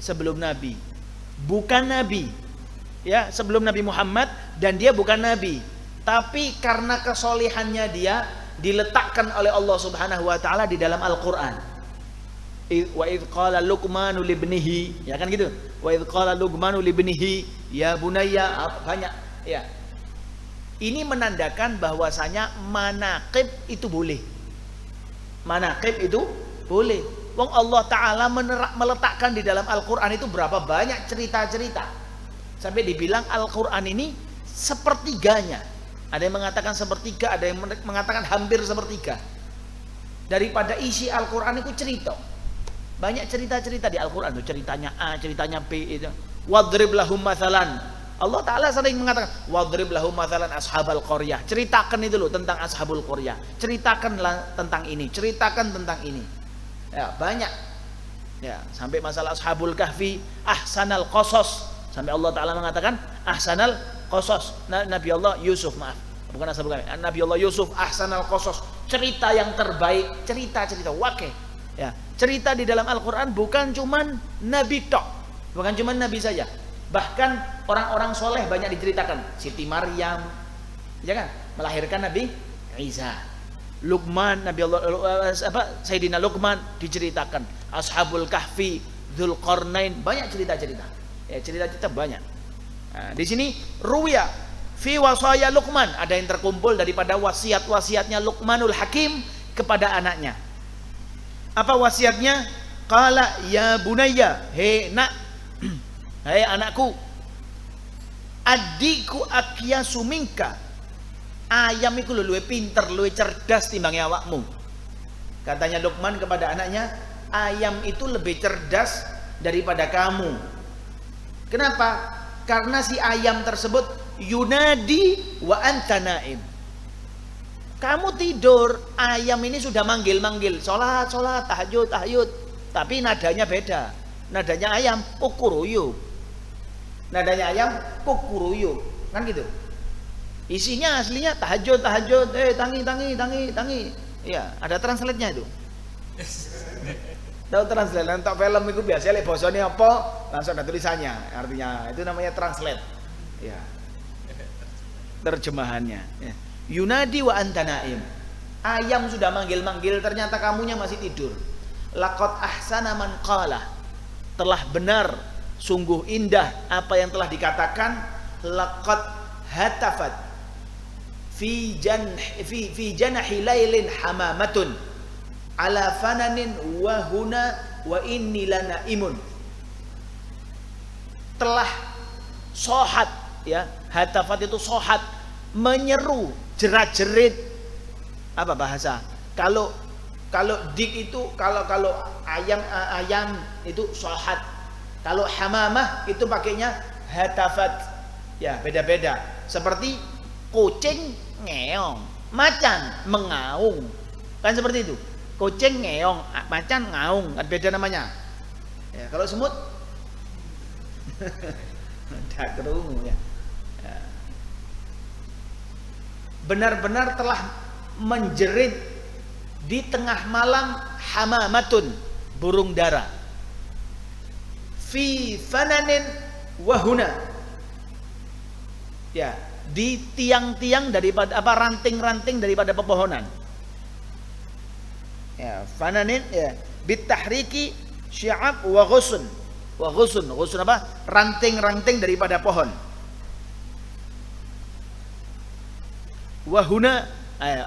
sebelum Nabi, bukan Nabi, ya, sebelum Nabi Muhammad, dan dia bukan Nabi, tapi karena kesolihannya dia diletakkan oleh Allah Subhanahu wa ta'ala di dalam Al-Quran. Wa idh qala Luqmanu libnihi, ya kan gitu, wa idh qala Luqmanu libnihi ya bunayya, banyak, ya. Ini menandakan bahwasanya manaqib itu boleh, manaqib itu boleh. Wong Allah Ta'ala meletakkan di dalam Al-Quran itu berapa banyak cerita-cerita, sampai dibilang Al-Quran ini sepertiganya. Ada yang mengatakan sepertiga, ada yang mengatakan hampir sepertiga. daripada isi Al-Qur'an itu cerita. Banyak cerita-cerita di Al-Qur'an tuh, ceritanya A, ceritanya B itu. Wadrib lahum mathalan. Allah Ta'ala sering mengatakan wadrib lahum mathalan ashabal qaryah. Ceritakan itu loh tentang ashabul qaryah. Ceritakanlah tentang ini, ceritakan tentang ini. Ya, banyak. Ya, sampai masalah ashabul kahfi, ahsanal qasas. Sampai Allah Ta'ala mengatakan ahsanal qasas. Nabi Allah Yusuf, maaf. Bukan ashabul kahfi. Nabi Allah Yusuf ahsanal qasas. Cerita yang terbaik, cerita-cerita wakil. Ya, cerita di dalam Al-Qur'an bukan cuman nabi tok. Bukan cuman nabi saja. Bahkan orang-orang soleh banyak diceritakan. Siti Maryam, ya kan, melahirkan Nabi Isa. Luqman, Nabi Allah Sayyidina Luqman diceritakan. Ashabul Kahfi, Dzulqarnain, banyak cerita-cerita. Ya, cerita-cerita banyak. Nah, di sini ruwiya fi wasaya Luqman, ada yang terkumpul daripada wasiat-wasiatnya Luqmanul Hakim kepada anaknya. Apa wasiatnya? Qala ya bunayya, he nak, hai anakku, adikku akyasu minka, ayam iku luwih pinter, luwih cerdas timbang awakmu. Katanya Luqman kepada anaknya, ayam itu lebih cerdas daripada kamu. Kenapa? Karena si ayam tersebut yunadi wa anta naim. Kamu tidur, ayam ini sudah manggil-manggil, sholat, sholat, tahajud, tahajud. Tapi nadanya beda. Nadanya ayam, kukuruyuk. Nadanya ayam, kukuruyuk. Kan gitu. Isinya aslinya tahajud, tahajud, tangi, tangi, tangi, tangi. Iya, ada translate-nya itu. Tahu translate, nonton film itu biasanya bosone apa, langsung ada tulisannya. Artinya, itu namanya translate. Ya. Terjemahannya. Ya. Yunadi wa anta naim. Ayam sudah manggil-manggil, ternyata kamunya masih tidur. Laqad ahsana man qala. Telah benar, sungguh indah apa yang telah dikatakan. Laqad hatafat fi janahi lailin hamamatun ala fananin wa huna wa inni lanaimun. Telah sohat, ya, hatafat itu sohat, menyeru, jerat-jerit. Apa bahasa? Kalau dik itu kalau ayam itu sohat. Kalau hamamah itu pakainya hatafat. Ya, beda-beda. Seperti kucing ngeong, macan mengaung. Kan seperti itu. Kucing ngeong, macan ngaung, kan beda namanya. Ya, kalau semut tidak kerungu ya. Ya. Benar-benar telah menjerit di tengah malam hamamatun, burung dara. Fi fananin wahuna. Ya, di tiang-tiang daripada apa, ranting-ranting daripada pepohonan. Ya, fananin ya, bitahriki syi'ab wa ghusun. Wa ghusun, ghusun apa? Ranting-ranting daripada pohon. Wahuna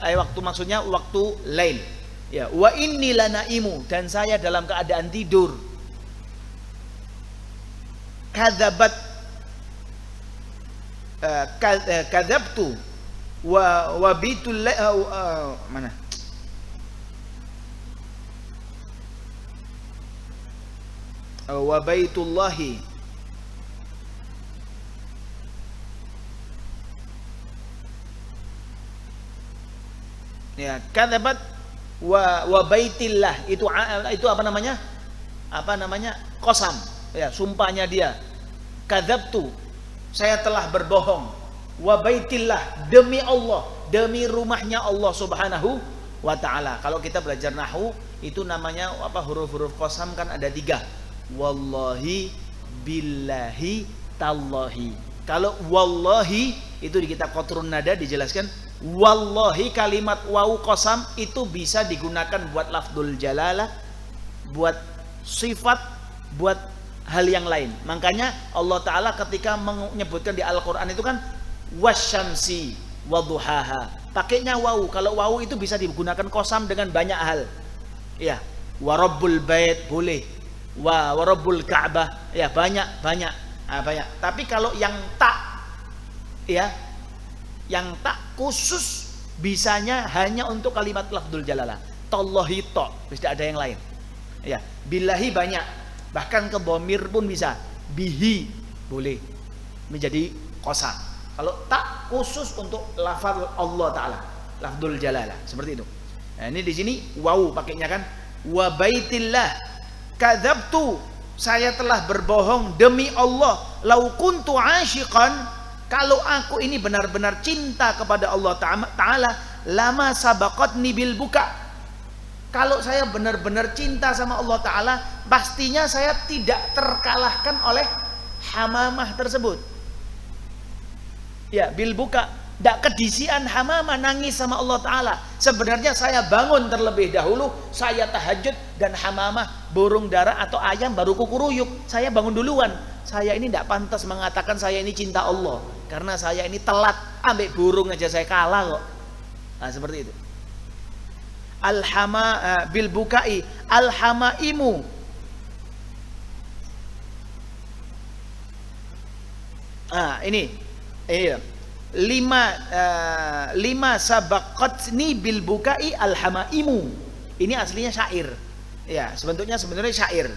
waktu maksudnya waktu lail. Ya, wa inni lanaimu, dan saya dalam keadaan tidur. Kadzabat kadzabtu wa bitul mana? Wa baitullahi ya, kadzabat wa baitillah itu apa namanya? Apa namanya? Qasam. Ya, sumpahnya dia. Kadzabtu, saya telah berbohong. Wa baitillah, demi Allah, demi rumahnya Allah Subhanahu wa taala. Kalau kita belajar nahwu itu namanya apa, huruf-huruf qasam kan ada 3. Wallahi, billahi, tallahi. Kalau wallahi itu di kitab Qatrun Nada dijelaskan, wallahi kalimat wawu qasam itu bisa digunakan buat lafdzul jalalah, buat sifat, buat hal yang lain. Makanya Allah Ta'ala ketika menyebutkan di Al-Quran itu kan wasyamsi wadduhaha, pakainya wawu. Kalau wawu itu bisa digunakan qasam dengan banyak hal. Ya, warabbul bait boleh, warabbul ka'bah, ya, banyak. Tapi kalau yang tak, ya, yang tak khusus bisanya hanya untuk kalimat lafdzul jalalah. tallahi tok, tidak ada yang lain. Ya, billahi banyak. Bahkan ke dhamir pun bisa. Bihi boleh menjadi qasam. Kalau tak khusus untuk lafaz Allah Ta'ala, lafzul jalalah, seperti itu. Nah, ini di sini waw pakainya kan, wa baitillah kadzabtu, saya telah berbohong demi Allah, lau kuntu asyiqan, kalau aku ini benar-benar cinta kepada Allah Ta'ala, lama sabaqatni bil buka, kalau saya benar-benar cinta sama Allah Ta'ala, pastinya saya tidak terkalahkan oleh hamamah tersebut. Ya, bil buka, tidak kedisian hamamah nangis sama Allah Ta'ala. Sebenarnya saya bangun terlebih dahulu, saya tahajud, dan hamamah burung dara atau ayam baru kukuruyuk. Saya bangun duluan. Saya ini tidak pantas mengatakan saya ini cinta Allah, karena saya ini telat, ambek burung aja saya kalah kok. Nah, seperti itu. Alhama bil bukai alhamaimu, ini iya, lima sabaqatni bil bukai alhamaimu. Ini aslinya syair. Ya, sebenarnya syair.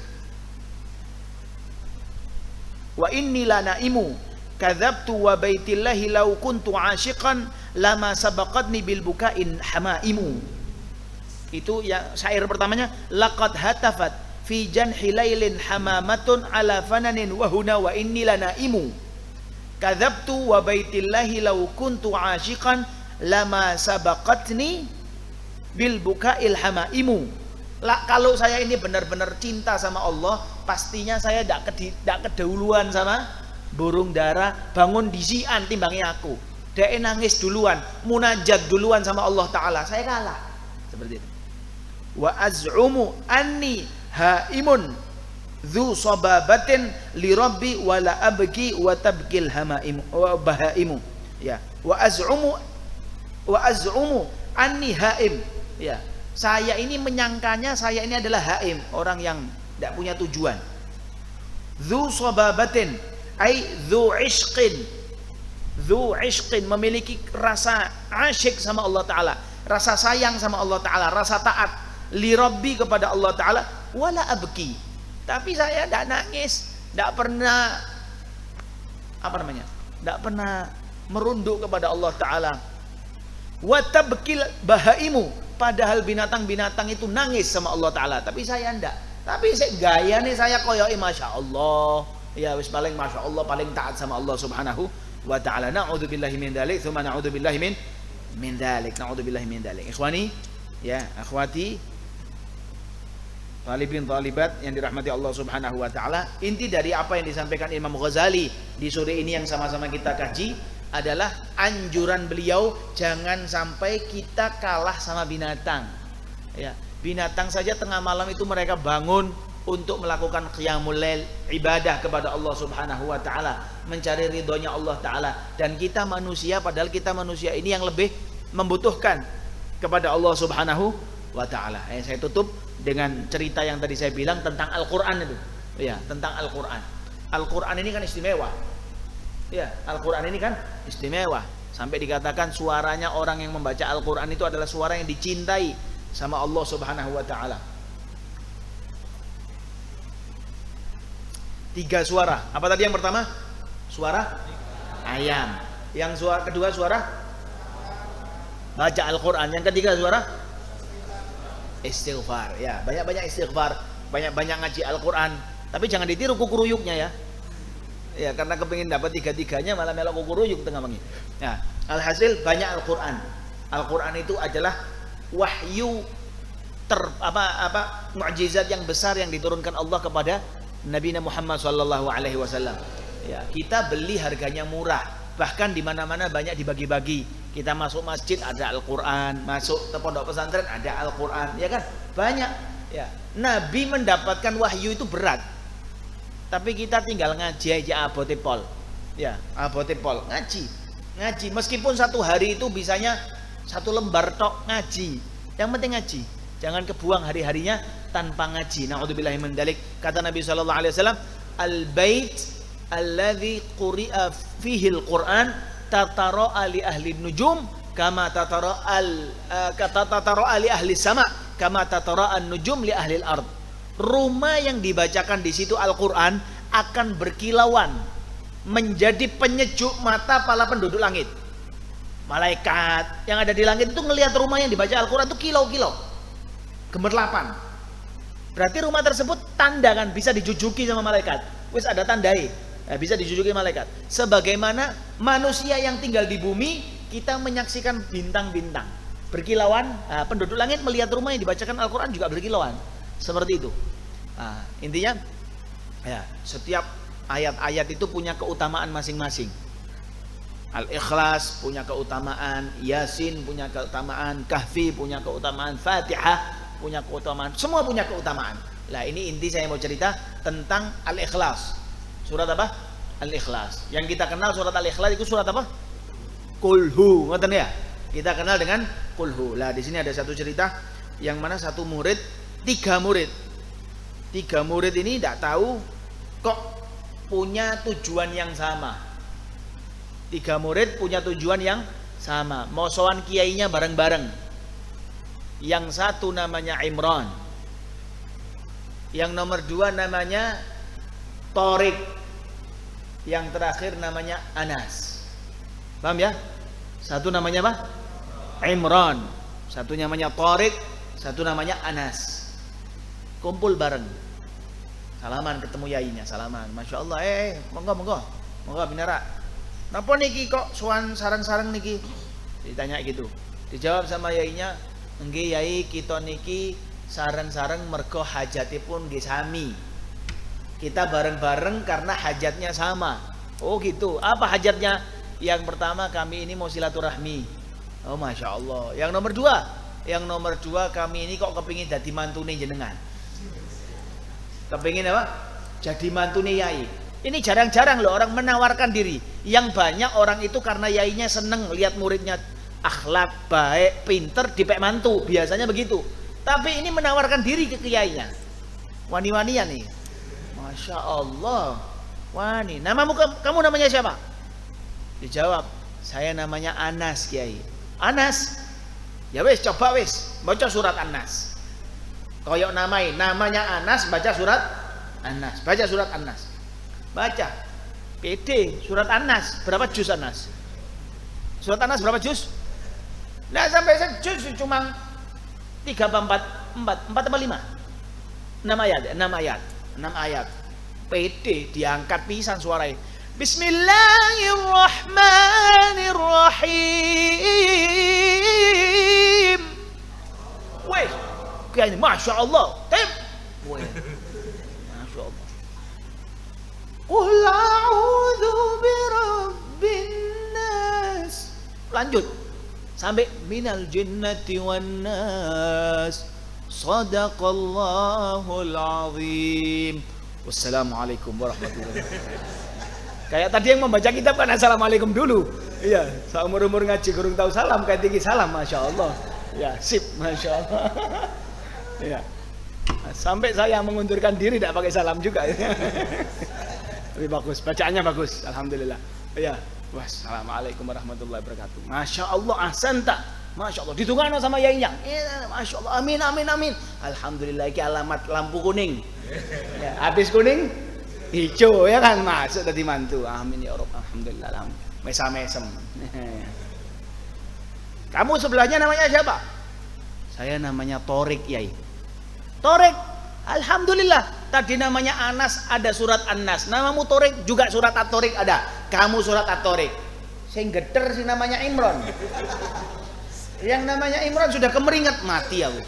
Wa inni lanaimu kadzabtu wa baitillahi law kuntu asyiqan lama sabaqatni bil bukain hamaimu. Itu ya syair pertamanya, laqad hatafat fi janhi lailin hamamatun ala fananin wa huna wa inni lanaimu. Kadzabtu wa baitillahi law kuntu asyiqan lama sabaqatni bil bukail hamaimu. Kalau saya ini benar-benar cinta sama Allah, pastinya saya tidak kedahuluan sama burung dara bangun disian timbangnya aku. Dia nangis duluan, munajat duluan sama Allah Ta'ala, saya kalah. Seperti itu. Wa az'umu anni haimun dzu sababatin li rabbi wa la abki wa tabkil hamaimu wa bahaimu. Ya, wa az'umu anni haim. Ya, saya ini menyangkanya saya ini adalah haim, orang yang tidak punya tujuan. Dzu sababatin ai dzu ishqin, memiliki rasa asyik sama Allah Ta'ala, rasa sayang sama Allah Ta'ala, rasa taat li rabbi kepada Allah Ta'ala, wala abki, tapi saya tidak nangis, tidak pernah tidak pernah merunduk kepada Allah Ta'ala. Wa tabkil bahaimu, padahal binatang-binatang itu nangis sama Allah Ta'ala, tapi saya tidak. Tapi gaya nih saya koyoi Masya Allah, ya wis paling Masya Allah, paling taat sama Allah Subhanahu wa Ta'ala. Na'udzubillahi min dzalik, tsumma na'udzubillahi min dzalik, na'udzubillahi min dzalik. Ikhwani, ya akhwati, talibin talibat yang dirahmati Allah Subhanahu wa Ta'ala, inti dari apa yang disampaikan Imam Ghazali di sore ini yang sama-sama kita kaji adalah anjuran beliau jangan sampai kita kalah sama binatang. Ya, binatang saja tengah malam itu mereka bangun untuk melakukan qiyamul lail, ibadah kepada Allah Subhanahu wa Ta'ala, mencari ridhonya Allah Ta'ala. Dan kita manusia, padahal kita manusia ini yang lebih membutuhkan kepada Allah Subhanahu wa Ta'ala. Saya tutup dengan cerita yang tadi saya bilang tentang Al-Quran itu. Ya, tentang Al-Quran. Al-Quran ini kan istimewa. Ya, Al-Quran ini kan istimewa. Sampai dikatakan suaranya orang yang membaca Al-Quran itu adalah suara yang dicintai sama Allah Subhanahu wa Ta'ala. 3 suara. Apa tadi yang pertama? Suara ayam. Yang kedua suara baca Al-Quran. Yang ketiga suara istighfar. Ya, banyak-banyak istighfar, banyak-banyak ngaji Al-Quran. Tapi jangan ditiru kukuruyuknya ya. Ya, karena kepingin dapat 3-3-nya malah melok kukuruyuk tengah bengi. Ya, alhasil banyak Al-Quran. Al-Quran itu adalah wahyu mukjizat yang besar yang diturunkan Allah kepada Nabi Muhammad SAW. Ya, kita beli harganya murah, bahkan di mana-mana banyak dibagi-bagi. Kita masuk masjid ada Al-Quran, masuk ke pondok pesantren ada Al-Quran, ya kan? Banyak. Ya, Nabi mendapatkan wahyu itu berat, tapi kita tinggal ngaji aja abote pol. Ya, abote pol ngaji. Meskipun satu hari itu bisanya 1 lembar tok ngaji. Yang penting ngaji. Jangan kebuang hari-harinya tanpa ngaji. Na'udzubillahi min dzalik. Kata Nabi sallallahu alaihi wasallam, "Al-bait alladzi quri'a fihi al-Qur'an tatara li ahli nujum kama tatara li ahli sama kama tatara'an nujum li ahlil ard. Rumah yang dibacakan di situ Al-Qur'an akan berkilauan, menjadi penyejuk mata para penduduk langit. Malaikat yang ada di langit itu ngelihat rumah yang dibaca Al-Qur'an itu kilau-kilau, gemerlapan. Berarti rumah tersebut tanda kan, bisa dijujuki sama malaikat. Wis ada tandai, bisa dijujuki malaikat. Sebagaimana manusia yang tinggal di bumi, kita menyaksikan bintang-bintang berkilauan. Penduduk langit melihat rumah yang dibacakan Al-Qur'an juga berkilauan. Seperti itu. Intinya, ya, setiap ayat-ayat itu punya keutamaan masing-masing. Al-Ikhlas punya keutamaan, Yasin punya keutamaan, Kahfi punya keutamaan, Fatihah punya keutamaan, semua punya keutamaan. Lah ini inti saya mau cerita tentang Al-Ikhlas. Surat apa? Al-Ikhlas. Yang kita kenal surat Al-Ikhlas itu surat apa? Qul-hu, ngoten ya? Kita kenal dengan Qul-hu. Lah di sini ada satu cerita yang mana satu murid, tiga murid ini tidak tahu kok punya tujuan yang sama. Tiga murid punya tujuan yang sama, mau sowan kiainya bareng-bareng. Yang satu namanya Imran, yang nomor dua namanya Tariq, yang terakhir namanya Anas. Paham ya? Satu namanya apa? Imran, satu namanya Tariq, satu namanya Anas. Kumpul bareng, salaman, ketemu yainya, salaman. Masya Allah, monggo binara. Napa niki kok sowan sarang-sarang niki? Ditanya gitu. Dijawab sama yainya, nggih yai, kita niki sarang-sarang mergo hajatipun nggih sami. Kita bareng-bareng karena hajatnya sama. Oh gitu. Apa hajatnya? Yang pertama, kami ini mau silaturahmi. Oh Masya Allah. Yang nomor dua kami ini kok kepingin jadi mantune jenengan. Kepingin apa? Jadi mantune yai. Ini jarang-jarang loh orang menawarkan diri. Yang banyak orang itu karena yainya seneng lihat muridnya akhlak baik, pinter, dipek mantu, biasanya begitu. Tapi ini menawarkan diri ke kiainya. Wani-wanian nih. Masya Allah. Wani. Namamu, kamu namanya siapa? Dijawab, saya namanya Anas kiai. Anas. Ya wis, coba wis baca surat Anas. Koyok namanya Anas, baca surat Anas. Baca surat Anas. Baca. PD surat Anas. Berapa juz Anas? Surat Anas berapa juz? Nah sampai juz cuma 3 apa 4 apa 5? 6 ayat. PD diangkat pisan suaranya. Bismillahirrahmanirrahim. Weh, kayaknya Masya Allah. Weh, Masya Allah. Qul a'udzu birabbin nas. Lanjut sampai minal jinnati wan nas. Shadaqallahul azim. Wassalamualaikum warahmatullahi wabarakatuh. Kayak tadi yang membaca kitab kan assalamualaikum dulu. Iya, seumur-umur ngaji kurang tahu salam, kayak tinggi salam, Masya Allah. Ya, sip, Masya Allah. Iya. Sampai saya mengundurkan diri tidak pakai salam juga. Tapi bagus, bacaannya bagus, alhamdulillah. Iya, wassalamualaikum warahmatullahi wabarakatuh. Masya Allah, ahsanta. Masya Allah, ditunggu sama yainya. Masya Allah, amin. Alhamdulillah, ini alamat lampu kuning. Ya, habis kuning, hijau ya kan, masuk tadi mantu. Amin ya Rabb, alhamdulillah. Mesam. Kamu sebelahnya namanya siapa? Saya namanya Tariq yai. Tariq, alhamdulillah. Tadi namanya Anas, ada surat An-Nas. Namamu Tariq, juga surat At-Tariq ada. Kamu surat At-Tariq. Saya geter sih namanya Imran. Yang namanya Imran sudah kemeringat, mati aku.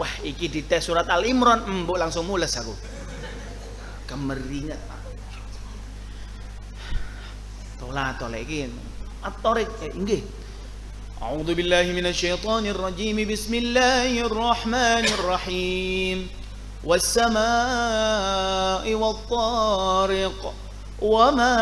Wah, iki dites surat Al-Imran, mbok langsung mules aku. Kemeringat. Tolak iki. At-Tariq nggih. A'udzu billahi minasyaitonir rajim. Bismillahirrahmanirrahim. Was-samaa'i wat-tariq. Wa ma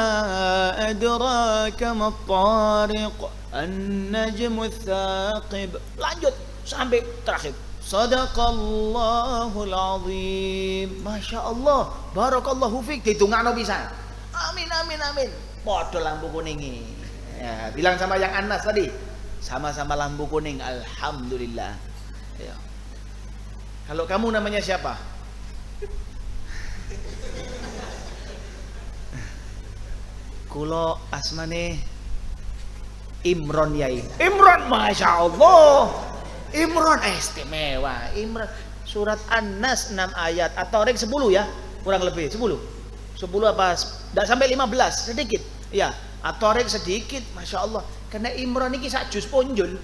adraka mat-tariq. An-najmu ats-tsaqib. Lanjut sampai terakhir. Sadaqallahul azim. Masya Allah, barakallahu fiik. Ditungakno pisan. Amin. Padha lampu kuning ini. Ya, bilang sama yang Anas tadi. Sama-sama lampu kuning. Alhamdulillah. Ya. Kalau kamu namanya siapa? Kulo asmane Imron Yai. Imron, Masya Allah. Imron istimewa. Imron. Surat An-Nas 6 ayat. At-Tariq 10 ya. Kurang lebih 10 apa? Tidak sampai 15, sedikit. Ya, At-Tariq sedikit. Masya Allah. Karena Imron ini sak juz ponjol.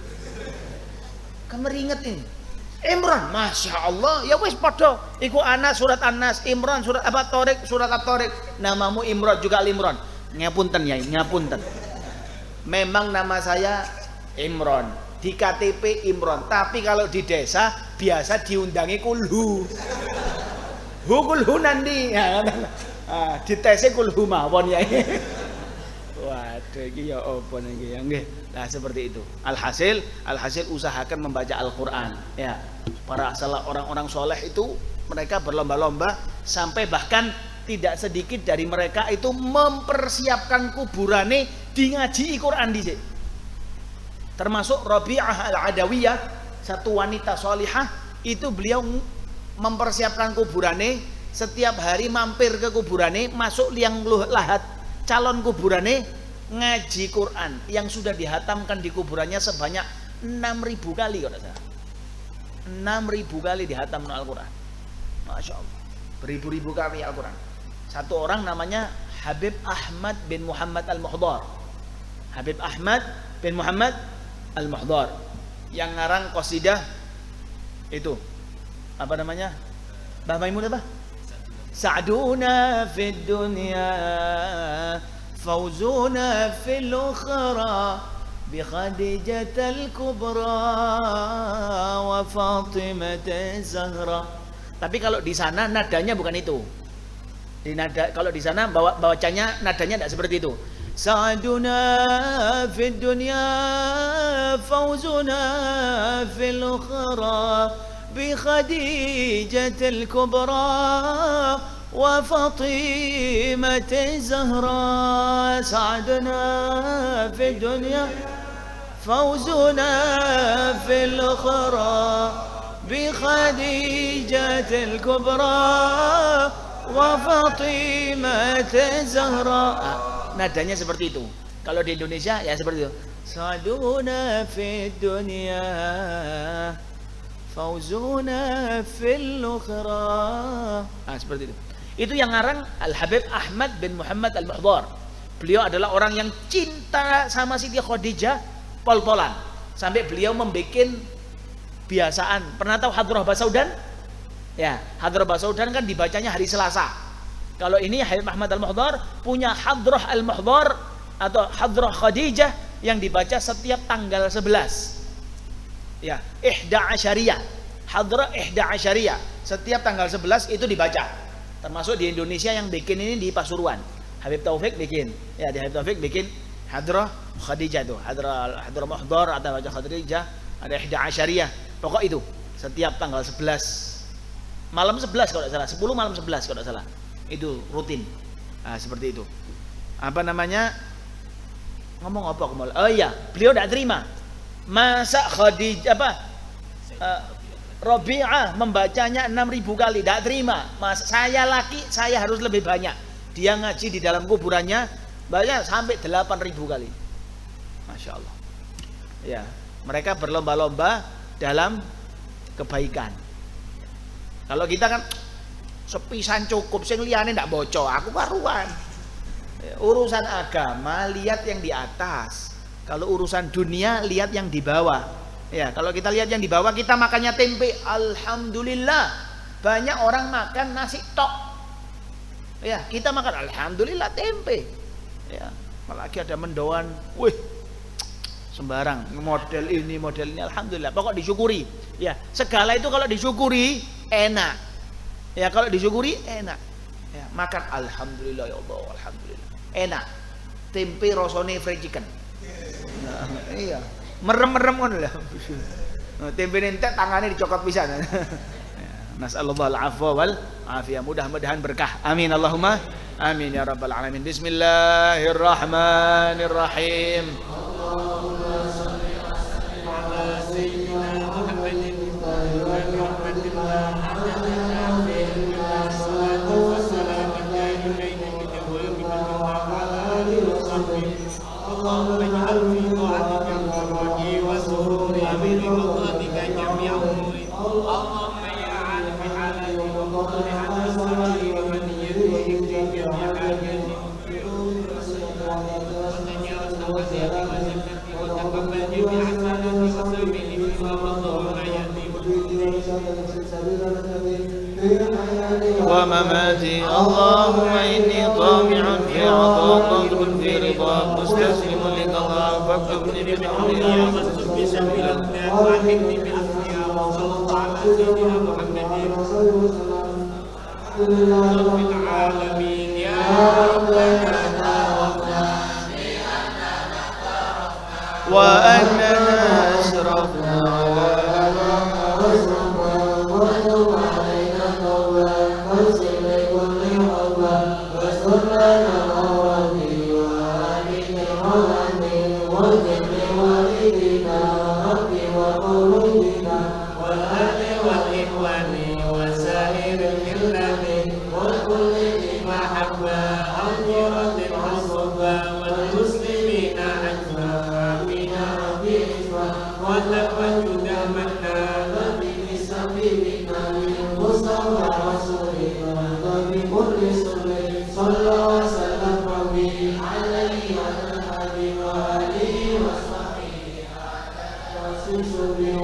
Kemeringet ini. Imron, Masya Allah. Ya wis podo. Iku Anas surat An-Nas, Imron surat apa? Tariq surat At-Tariq. Namamu Imron juga Imron. Ngapunten ya, ngapunten. Memang nama saya Imron, di KTP Imron, tapi kalau di desa biasa diundangi kulhu. Kulhu nanti. Di tesnya kulhu mawon ya. Waduh, iki ya apa niki ya nggih. Nah, seperti itu. Alhasil usahakan membaca Al-Qur'an ya. Para orang-orang soleh itu mereka berlomba-lomba sampai bahkan tidak sedikit dari mereka itu mempersiapkan kuburane di ngaji Quran dhisik. Termasuk Rabi'ah Al-Adawiyah, satu wanita solihah, itu beliau mempersiapkan kuburane, setiap hari mampir ke kuburane, masuk liang lahat calon kuburane, ngaji Quran yang sudah dihatamkan di kuburannya sebanyak 6.000 kali kalau tidak salah. 6.000 kali dihatam Al-Quran. Masya Allah, beribu-ribu kali Al-Quran. Satu orang namanya Habib Ahmad bin Muhammad Al-Muhdar. Habib Ahmad bin Muhammad Al-Muhdar yang ngarang qasidah itu apa namanya? Mbah Maimun apa? Sa'duna fid dunya fawzuna fil ukhra bi Khadijatil Kubra wa Fatimah Zahra. Tapi kalau di sana nadanya bukan itu. Di nada, kalau di sana bacanya nadanya tidak seperti itu. Sa'duna fid dunya fawzuna fil ukhra bi Khadijatil Kubra wa Fatimah Zahra. Sa'duna fid dunya fawzuna fil ukhra bi Khadijatil Kubra wa Fatimah Zahra. Nadanya seperti itu. Kalau di Indonesia ya seperti itu. Saduna fid dunya fauzuna fil ukhra. Seperti itu. Itu yang ngarang Al-Habib Ahmad bin Muhammad Al-Muhdar. Beliau adalah orang yang cinta sama Siti Khadijah pol-polan. Sampai beliau membuat biasaan. Pernah tahu Hadrah Basaudan? Ya, Hadrah Basaudan kan dibacanya hari Selasa. Kalau ini Habib Ahmad Al-Muhdar punya Hadrah Al-Muhdar atau Hadrah Khadijah yang dibaca setiap tanggal 11. Ya, Ihda Asyariyah. Hadrah Ihda Asyariyah. Setiap tanggal 11 itu dibaca. Termasuk di Indonesia yang bikin ini di Pasuruan. Habib Taufik bikin. Ya, di Habib Taufik bikin Hadrah Khadijah itu. Hadrah Muhdar atau baca Khadijah, ada Ihda Asyariyah. Pokok itu setiap tanggal 11. Malam 11 kalau tidak salah, 10 malam 11 kalau tidak salah. Itu rutin. Seperti itu. Apa namanya? Ngomong apa kemarin? Oh iya, beliau tidak terima. Masa Khadijah Rabi'ah membacanya 6.000 kali, tidak terima. Mas, saya laki, saya harus lebih banyak. Dia ngaji di dalam kuburannya banyak sampai 8.000 kali. Masya Allah. Ya, mereka berlomba-lomba dalam kebaikan. Kalau kita kan sepisan cukup, sing liyane ndak bocor, aku karuan. Urusan agama lihat yang di atas. Kalau urusan dunia lihat yang di bawah. Ya, kalau kita lihat yang di bawah, kita makannya tempe, alhamdulillah. Banyak orang makan nasi tok. Ya, kita makan alhamdulillah tempe. Ya, apalagi ada mendoan, wih, sembarang model ini alhamdulillah. Pokok disyukuri. Ya, segala itu kalau disyukuri enak. Ya, kalau disyukuri enak. Ya, makan alhamdulillah ya Allah, alhamdulillah. Enak. Tempe rasane fried chicken. Nah, iya. Merem-merem ngono lah. Tempe entek tangane dicokot pisan. Nasallallahu al-afwa wal afiyah. Mudah-mudahan berkah. Amin Allahumma amin ya rabbal alamin. Bismillahirrahmanirrahim. Allahumma shalli ala sayyidina Muhammadin wa ala alihi. اللهم إني طامع في عطاك طالب في رضاك مستسلم لقضاء فاكتبني بالأولياء في سبيل الهدى وألحقني بالأنبياء وصلى الله على سيدنا محمد رب العالمين يا ربنا وأننا أسرفنا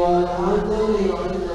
والحمد لله